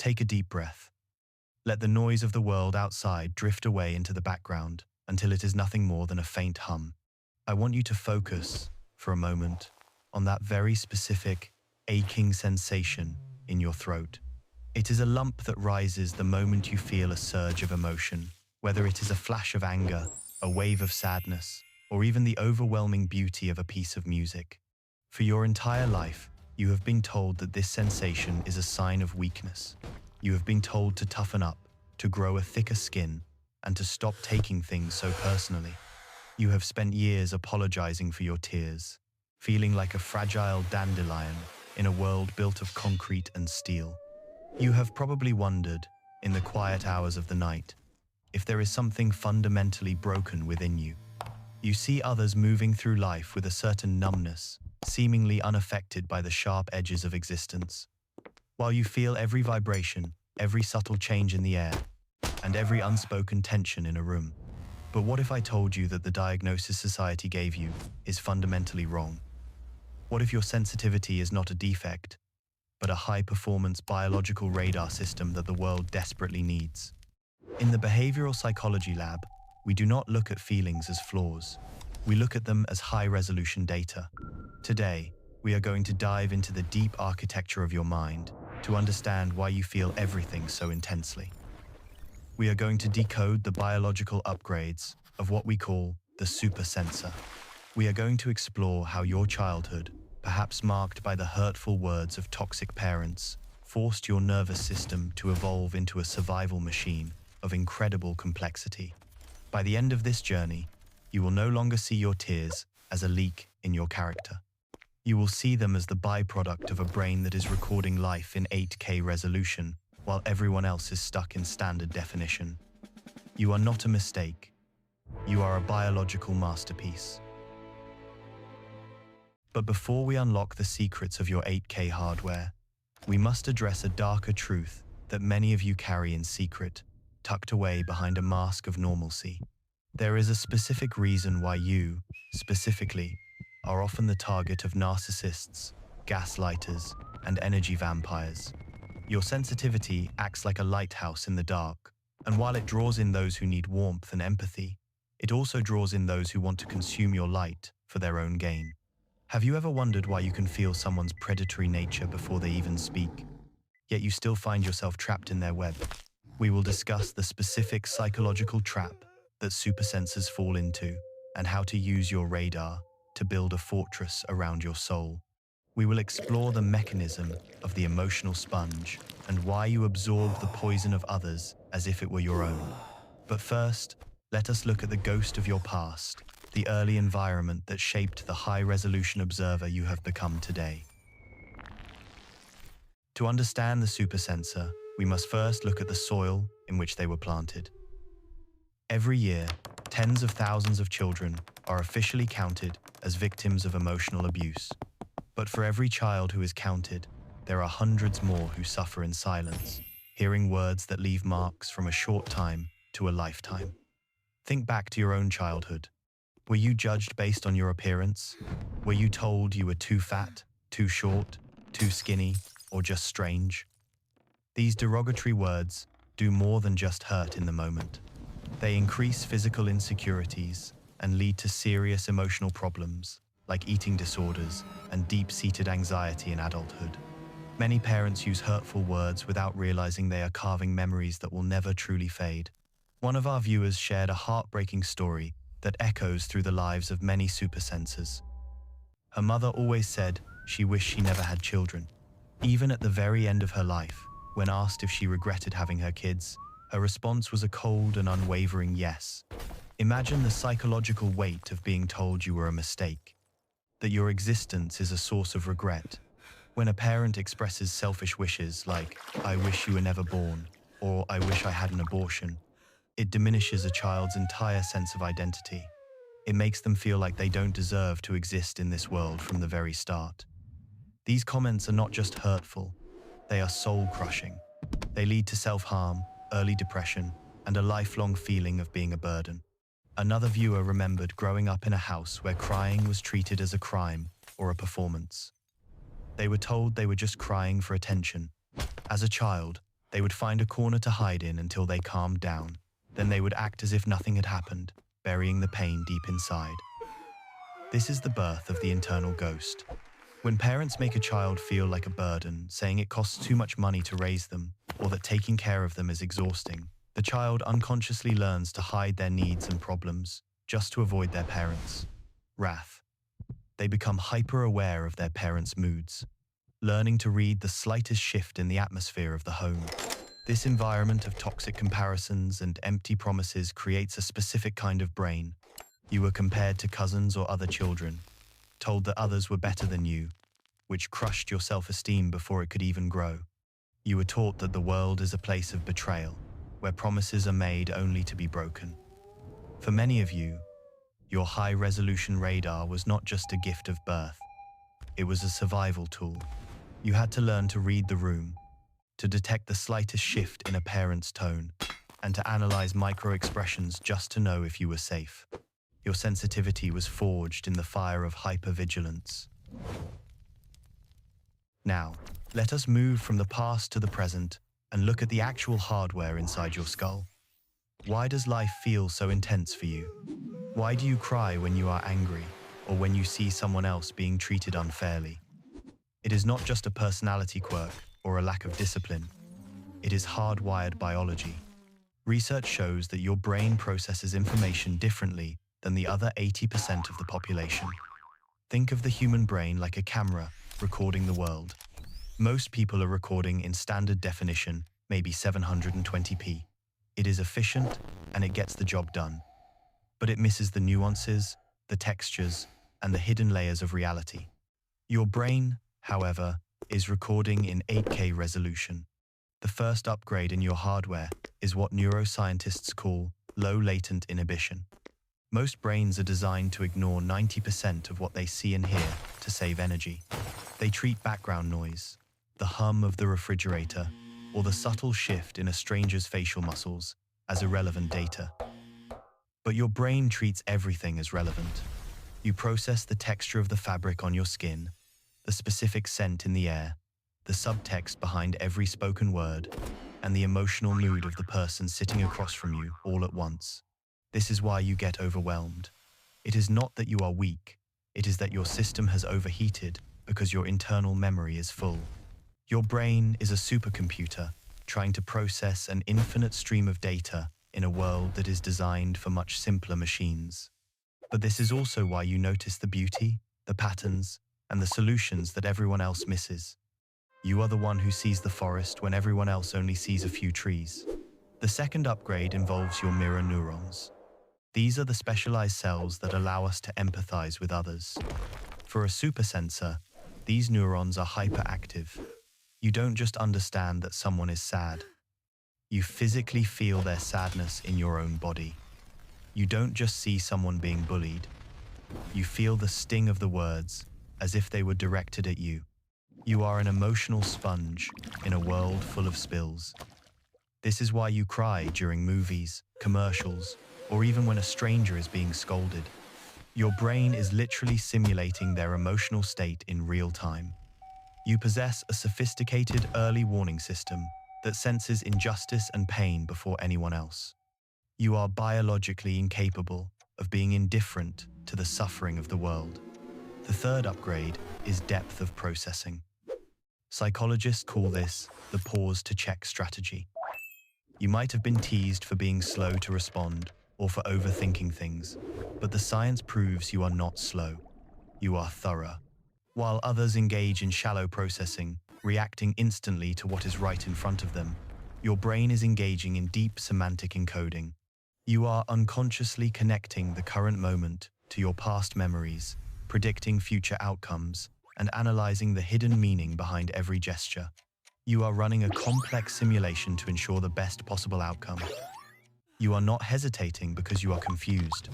take a deep breath. Let the noise of the world outside drift away into the background until it is nothing more than a faint hum. I want you to focus, for a moment, on that very specific, aching sensation in your throat. It is a lump that rises the moment you feel a surge of emotion, whether it is a flash of anger, a wave of sadness, or even the overwhelming beauty of a piece of music. For your entire life, you have been told that this sensation is a sign of weakness. You have been told to toughen up, to grow a thicker skin, and to stop taking things so personally. You have spent years apologizing for your tears, feeling like a fragile dandelion in a world built of concrete and steel. You have probably wondered, in the quiet hours of the night, if there is something fundamentally broken within you. You see others moving through life with a certain numbness, seemingly unaffected by the sharp edges of existence, while you feel every vibration, every subtle change in the air, and every unspoken tension in a room. But what if I told you that the diagnosis society gave you is fundamentally wrong? What if your sensitivity is not a defect, but a high-performance biological radar system that the world desperately needs? In the behavioral psychology lab, we do not look at feelings as flaws. We look at them as high-resolution data. Today, we are going to dive into the deep architecture of your mind to understand why you feel everything so intensely. We are going to decode the biological upgrades of what we call the supersensor. We are going to explore how your childhood, perhaps marked by the hurtful words of toxic parents, forced your nervous system to evolve into a survival machine of incredible complexity. By the end of this journey, you will no longer see your tears as a leak in your character. You will see them as the byproduct of a brain that is recording life in 8K resolution, while everyone else is stuck in standard definition. You are not a mistake. You are a biological masterpiece. But before we unlock the secrets of your 8K hardware, we must address a darker truth that many of you carry in secret, tucked away behind a mask of normalcy. There is a specific reason why you, specifically, are often the target of narcissists, gaslighters, and energy vampires. Your sensitivity acts like a lighthouse in the dark, and while it draws in those who need warmth and empathy, it also draws in those who want to consume your light for their own gain. Have you ever wondered why you can feel someone's predatory nature before they even speak, yet you still find yourself trapped in their web? We will discuss the specific psychological trap that supersensors fall into and how to use your radar to build a fortress around your soul. We will explore the mechanism of the emotional sponge and why you absorb the poison of others as if it were your own. But first, let us look at the ghost of your past, the early environment that shaped the high-resolution observer you have become today. To understand the supersensor, we must first look at the soil in which they were planted. Every year, tens of thousands of children are officially counted as victims of emotional abuse. But for every child who is counted, there are hundreds more who suffer in silence, hearing words that leave marks from a short time to a lifetime. Think back to your own childhood. Were you judged based on your appearance? Were you told you were too fat, too short, too skinny, or just strange? These derogatory words do more than just hurt in the moment. They increase physical insecurities and lead to serious emotional problems, like eating disorders and deep-seated anxiety in adulthood. Many parents use hurtful words without realizing they are carving memories that will never truly fade. One of our viewers shared a heartbreaking story that echoes through the lives of many supersensors. Her mother always said she wished she never had children. Even at the very end of her life, when asked if she regretted having her kids, her response was a cold and unwavering yes. Imagine the psychological weight of being told you were a mistake, that your existence is a source of regret. When a parent expresses selfish wishes like, "I wish you were never born," or "I wish I had an abortion," it diminishes a child's entire sense of identity. It makes them feel like they don't deserve to exist in this world from the very start. These comments are not just hurtful, they are soul-crushing. They lead to self-harm, early depression, and a lifelong feeling of being a burden. Another viewer remembered growing up in a house where crying was treated as a crime or a performance. They were told they were just crying for attention. As a child, They would find a corner to hide in until they calmed down. Then they would act as if nothing had happened, burying the pain deep inside. This is the birth of the internal ghost. When parents make a child feel like a burden, saying it costs too much money to raise them, or that taking care of them is exhausting, the child unconsciously learns to hide their needs and problems, just to avoid their parents' wrath. They become hyper-aware of their parents' moods, learning to read the slightest shift in the atmosphere of the home. This environment of toxic comparisons and empty promises creates a specific kind of brain. You were compared to cousins or other children, told that others were better than you, which crushed your self-esteem before it could even grow. You were taught that the world is a place of betrayal, where promises are made only to be broken. For many of you, your high-resolution radar was not just a gift of birth. It was a survival tool. You had to learn to read the room, to detect the slightest shift in a parent's tone, and to analyze micro-expressions just to know if you were safe. Your sensitivity was forged in the fire of hyper-vigilance. Now, let us move from the past to the present and look at the actual hardware inside your skull. Why does life feel so intense for you? Why do you cry when you are angry, or when you see someone else being treated unfairly? It is not just a personality quirk or a lack of discipline. It is hardwired biology. Research shows that your brain processes information differently than the other 80% of the population. Think of the human brain like a camera recording the world. Most people are recording in standard definition, maybe 720p. It is efficient and it gets the job done. But it misses the nuances, the textures, and the hidden layers of reality. Your brain, however, is recording in 8K resolution. The first upgrade in your hardware is what neuroscientists call low-latent inhibition. Most brains are designed to ignore 90% of what they see and hear to save energy. They treat background noise, the hum of the refrigerator, or the subtle shift in a stranger's facial muscles as irrelevant data. But your brain treats everything as relevant. You process the texture of the fabric on your skin, the specific scent in the air, the subtext behind every spoken word, and the emotional mood of the person sitting across from you all at once. This is why you get overwhelmed. It is not that you are weak, it is that your system has overheated because your internal memory is full. Your brain is a supercomputer trying to process an infinite stream of data in a world that is designed for much simpler machines. But this is also why you notice the beauty, the patterns, and the solutions that everyone else misses. You are the one who sees the forest when everyone else only sees a few trees. The second upgrade involves your mirror neurons. These are the specialized cells that allow us to empathize with others. For a supersensor, these neurons are hyperactive. You don't just understand that someone is sad. You physically feel their sadness in your own body. You don't just see someone being bullied. You feel the sting of the words as if they were directed at you. You are an emotional sponge in a world full of spills. This is why you cry during movies, commercials, or even when a stranger is being scolded. Your brain is literally simulating their emotional state in real time. You possess a sophisticated early warning system that senses injustice and pain before anyone else. You are biologically incapable of being indifferent to the suffering of the world. The third upgrade is depth of processing. Psychologists call this the pause-to-check strategy. You might have been teased for being slow to respond or for overthinking things, but the science proves you are not slow. You are thorough. While others engage in shallow processing, reacting instantly to what is right in front of them, your brain is engaging in deep semantic encoding. You are unconsciously connecting the current moment to your past memories, predicting future outcomes, and analyzing the hidden meaning behind every gesture. You are running a complex simulation to ensure the best possible outcome. You are not hesitating because you are confused.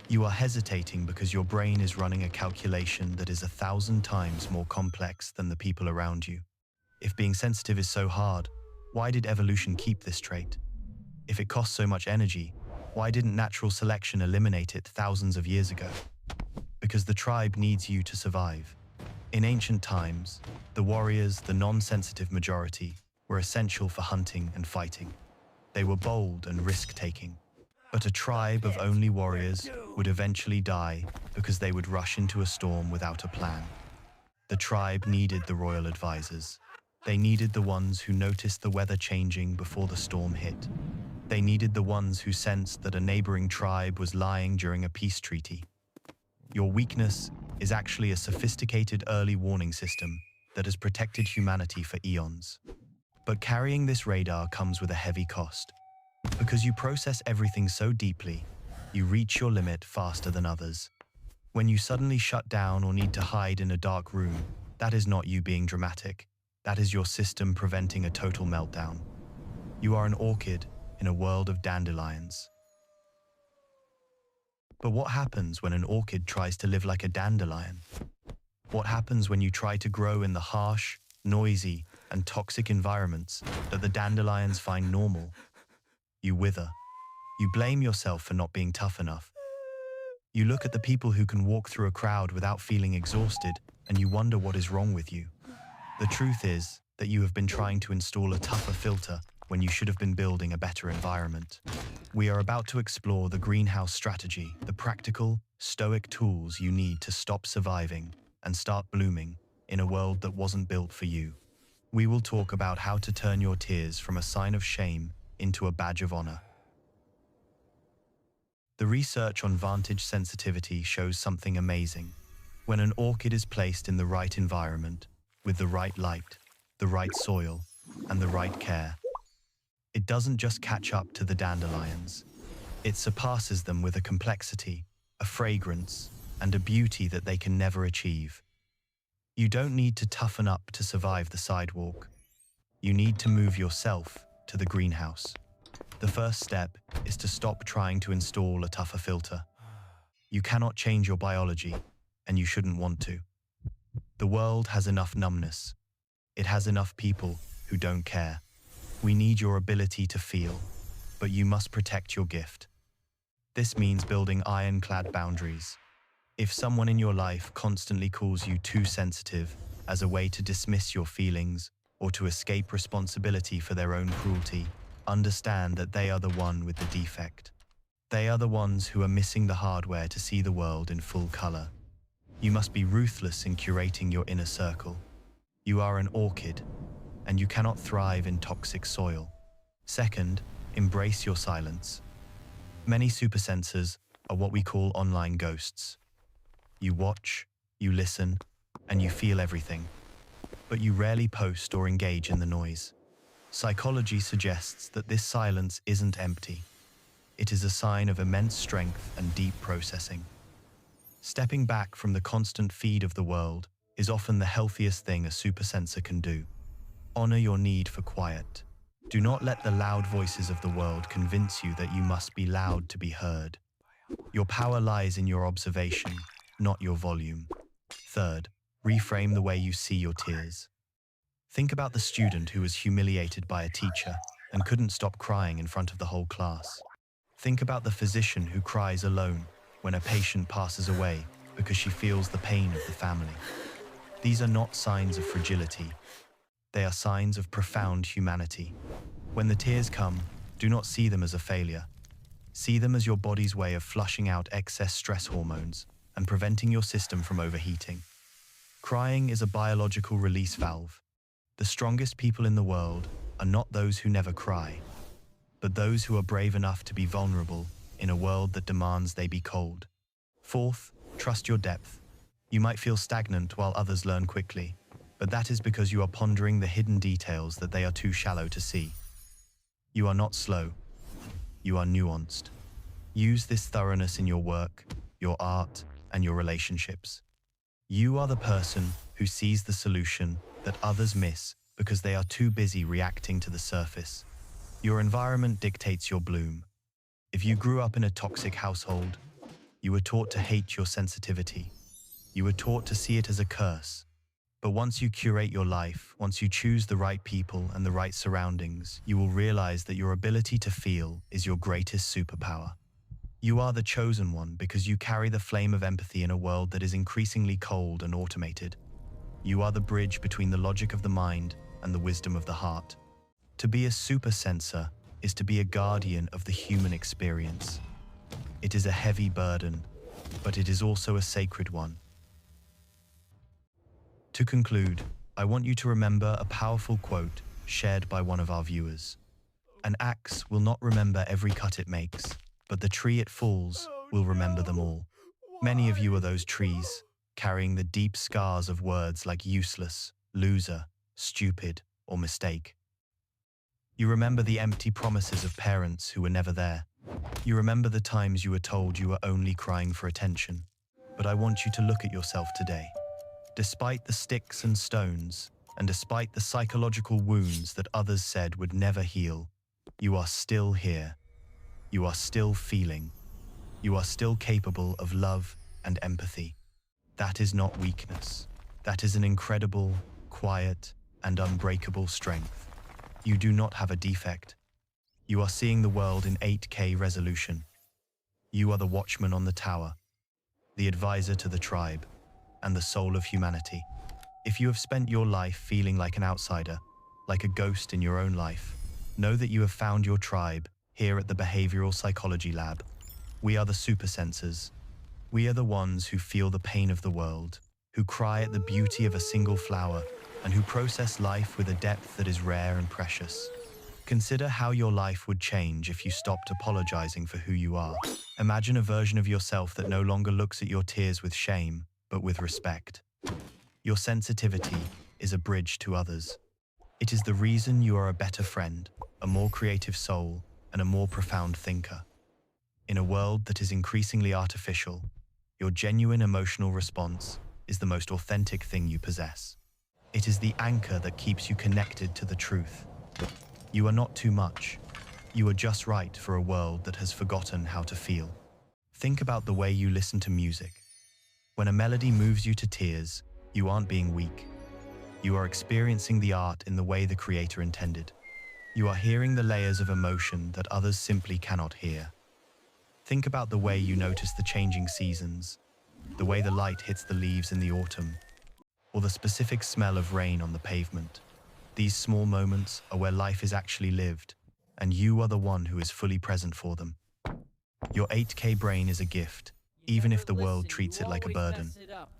You are hesitating because your brain is running a calculation that is 1,000 times more complex than the people around you. If being sensitive is so hard, why did evolution keep this trait? If it costs so much energy, why didn't natural selection eliminate it thousands of years ago? Because the tribe needs you to survive. In ancient times, the warriors, the non-sensitive majority, were were essential for hunting and fighting. They were bold and risk-taking. But a tribe of only warriors would eventually die because they would rush into a storm without a plan. The tribe needed the royal advisors. They needed the ones who noticed the weather changing before the storm hit. They needed the ones who sensed that a neighboring tribe was lying during a peace treaty. Your weakness is actually a sophisticated early warning system that has protected humanity for eons. But carrying this radar comes with a heavy cost. Because you process everything so deeply, you reach your limit faster than others. When you suddenly shut down or need to hide in a dark room, that is not you being dramatic. That is your system preventing a total meltdown. You are an orchid in a world of dandelions. But what happens when an orchid tries to live like a dandelion? What happens when you try to grow in the harsh, noisy, and toxic environments that the dandelions find normal? You wither. You blame yourself for not being tough enough. You look at the people who can walk through a crowd without feeling exhausted, and you wonder what is wrong with you. The truth is that you have been trying to install a tougher filter when you should have been building a better environment. We are about to explore the greenhouse strategy, the practical, stoic tools you need to stop surviving and start blooming in a world that wasn't built for you. We will talk about how to turn your tears from a sign of shame into a badge of honor. The research on vantage sensitivity shows something amazing. When an orchid is placed in the right environment, with the right light, the right soil, and the right care, it doesn't just catch up to the dandelions. It surpasses them with a complexity, a fragrance, and a beauty that they can never achieve. You don't need to toughen up to survive the sidewalk. You need to move yourself to the greenhouse. The first step is to stop trying to install a tougher filter. You cannot change your biology, and you shouldn't want to. The world has enough numbness. It has enough people who don't care. We need your ability to feel, but you must protect your gift. This means building ironclad boundaries. If someone in your life constantly calls you too sensitive as a way to dismiss your feelings or to escape responsibility for their own cruelty, understand that they are the one with the defect. They are the ones who are missing the hardware to see the world in full color. You must be ruthless in curating your inner circle. You are an orchid, and you cannot thrive in toxic soil. Second, embrace your silence. Many supersensors are what we call online ghosts. You watch, you listen, and you feel everything, but you rarely post or engage in the noise. Psychology suggests that this silence isn't empty. It is a sign of immense strength and deep processing. Stepping back from the constant feed of the world is often the healthiest thing a supersensor can do. Honor your need for quiet. Do not let the loud voices of the world convince you that you must be loud to be heard. Your power lies in your observation, not your volume. Third, reframe the way you see your tears. Think about the student who was humiliated by a teacher and couldn't stop crying in front of the whole class. Think about the physician who cries alone when a patient passes away because she feels the pain of the family. These are not signs of fragility. They are signs of profound humanity. When the tears come, do not see them as a failure. See them as your body's way of flushing out excess stress hormones and preventing your system from overheating. Crying is a biological release valve. The strongest people in the world are not those who never cry, but those who are brave enough to be vulnerable in a world that demands they be cold. Fourth, trust your depth. You might feel stagnant while others learn quickly, but that is because you are pondering the hidden details that they are too shallow to see. You are not slow. You are nuanced. Use this thoroughness in your work, your art, and your relationships. You are the person who sees the solution that others miss because they are too busy reacting to the surface. Your environment dictates your bloom. If you grew up in a toxic household, you were taught to hate your sensitivity. You were taught to see it as a curse. But once you curate your life, once you choose the right people and the right surroundings, you will realize that your ability to feel is your greatest superpower. You are the chosen one because you carry the flame of empathy in a world that is increasingly cold and automated. You are the bridge between the logic of the mind and the wisdom of the heart. To be a super sensor is to be a guardian of the human experience. It is a heavy burden, but it is also a sacred one. To conclude, I want you to remember a powerful quote shared by one of our viewers. An axe will not remember every cut it makes, but the tree it falls will remember them all. Many of you are those trees, carrying the deep scars of words like useless, loser, stupid, or mistake. You remember the empty promises of parents who were never there. You remember the times you were told you were only crying for attention. But I want you to look at yourself today. Despite the sticks and stones, and despite the psychological wounds that others said would never heal, you are still here. You are still feeling. You are still capable of love and empathy. That is not weakness. That is an incredible, quiet, and unbreakable strength. You do not have a defect. You are seeing the world in 8K resolution. You are the watchman on the tower, the advisor to the tribe, and the soul of humanity. If you have spent your life feeling like an outsider, like a ghost in your own life, know that you have found your tribe here at the Behavioral Psychology Lab. We are the super sensors. We are the ones who feel the pain of the world, who cry at the beauty of a single flower, and who process life with a depth that is rare and precious. Consider how your life would change if you stopped apologizing for who you are. Imagine a version of yourself that no longer looks at your tears with shame, but with respect. Your sensitivity is a bridge to others. It is the reason you are a better friend, a more creative soul, and a more profound thinker. In a world that is increasingly artificial, your genuine emotional response is the most authentic thing you possess. It is the anchor that keeps you connected to the truth. You are not too much. You are just right for a world that has forgotten how to feel. Think about the way you listen to music. When a melody moves you to tears, you aren't being weak. You are experiencing the art in the way the creator intended. You are hearing the layers of emotion that others simply cannot hear. Think about the way you notice the changing seasons, the way the light hits the leaves in the autumn, or the specific smell of rain on the pavement. These small moments are where life is actually lived, and you are the one who is fully present for them. Your 8K brain is a gift, even if the world treats it like a burden.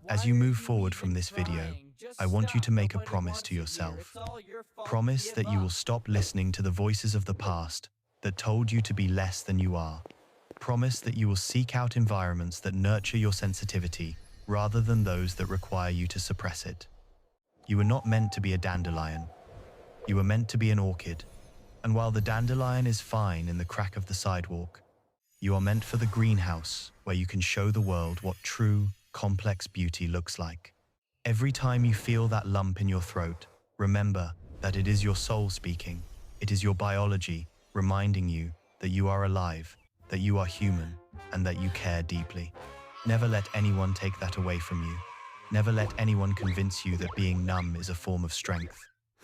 As you move forward from this video, I want you to make a promise to yourself. Promise that you will stop listening to the voices of the past that told you to be less than you are. Promise that you will seek out environments that nurture your sensitivity rather than those that require you to suppress it. You were not meant to be a dandelion. You were meant to be an orchid. And while the dandelion is fine in the crack of the sidewalk, you are meant for the greenhouse where you can show the world what true, complex beauty looks like. Every time you feel that lump in your throat, remember that it is your soul speaking. It is your biology reminding you that you are alive, that you are human, and that you care deeply. Never let anyone take that away from you. Never let anyone convince you that being numb is a form of strength.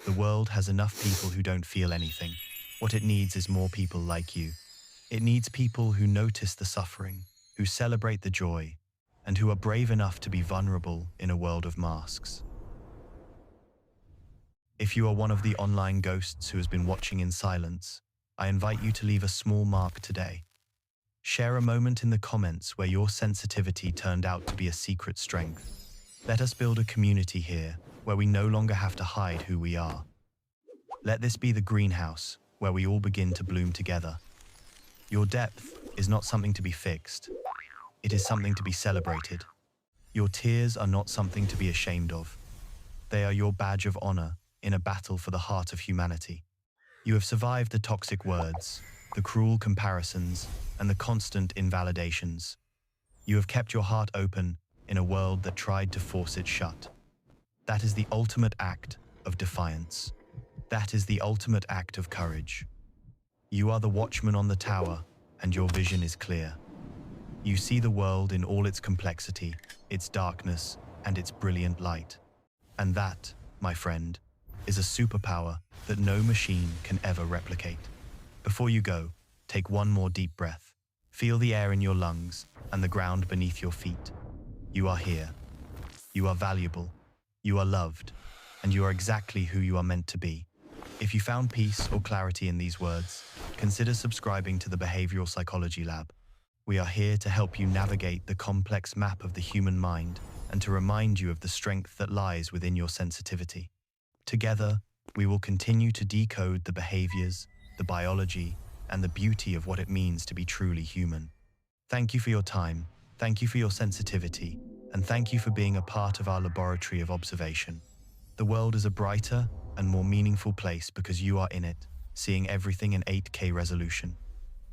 The world has enough people who don't feel anything. What it needs is more people like you. It needs people who notice the suffering, who celebrate the joy, and who are brave enough to be vulnerable in a world of masks. If you are one of the online ghosts who has been watching in silence, I invite you to leave a small mark today. Share a moment in the comments where your sensitivity turned out to be a secret strength. Let us build a community here where we no longer have to hide who we are. Let this be the greenhouse where we all begin to bloom together. Your depth is not something to be fixed. It is something to be celebrated. Your tears are not something to be ashamed of. They are your badge of honor in a battle for the heart of humanity. You have survived the toxic words, the cruel comparisons, and the constant invalidations. You have kept your heart open in a world that tried to force it shut. That is the ultimate act of defiance. That is the ultimate act of courage. You are the watchman on the tower, and your vision is clear. You see the world in all its complexity, its darkness, and its brilliant light. And that, my friend, is a superpower that no machine can ever replicate. Before you go, take one more deep breath. Feel the air in your lungs and the ground beneath your feet. You are here. You are valuable. You are loved. And you are exactly who you are meant to be. If you found peace or clarity in these words, consider subscribing to the Behavioral Psychology Lab. We are here to help you navigate the complex map of the human mind and to remind you of the strength that lies within your sensitivity. Together, we will continue to decode the behaviors, the biology, and the beauty of what it means to be truly human. Thank you for your time, thank you for your sensitivity, and thank you for being a part of our laboratory of observation. The world is a brighter and more meaningful place because you are in it, seeing everything in 8K resolution.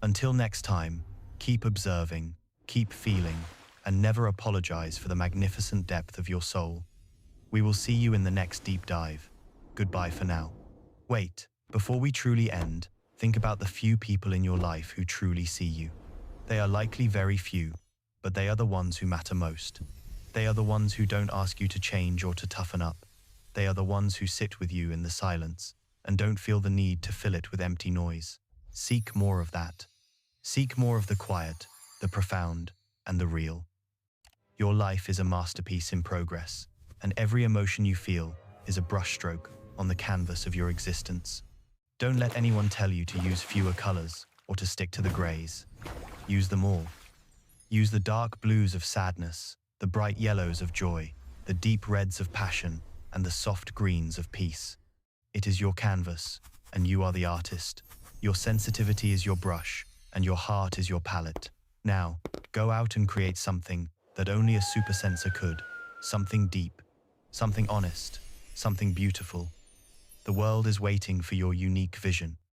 Until next time, keep observing, keep feeling, and never apologize for the magnificent depth of your soul. We will see you in the next deep dive. Goodbye for now. Wait, before we truly end, think about the few people in your life who truly see you. They are likely very few, but they are the ones who matter most. They are the ones who don't ask you to change or to toughen up. They are the ones who sit with you in the silence and don't feel the need to fill it with empty noise. Seek more of that. Seek more of the quiet, the profound, and the real. Your life is a masterpiece in progress, and every emotion you feel is a brushstroke on the canvas of your existence. Don't let anyone tell you to use fewer colors or to stick to the grays. Use them all. Use the dark blues of sadness, the bright yellows of joy, the deep reds of passion, and the soft greens of peace. It is your canvas, and you are the artist. Your sensitivity is your brush, and your heart is your palette. Now, go out and create something that only a super sensor could. Something deep, something honest, something beautiful. The world is waiting for your unique vision.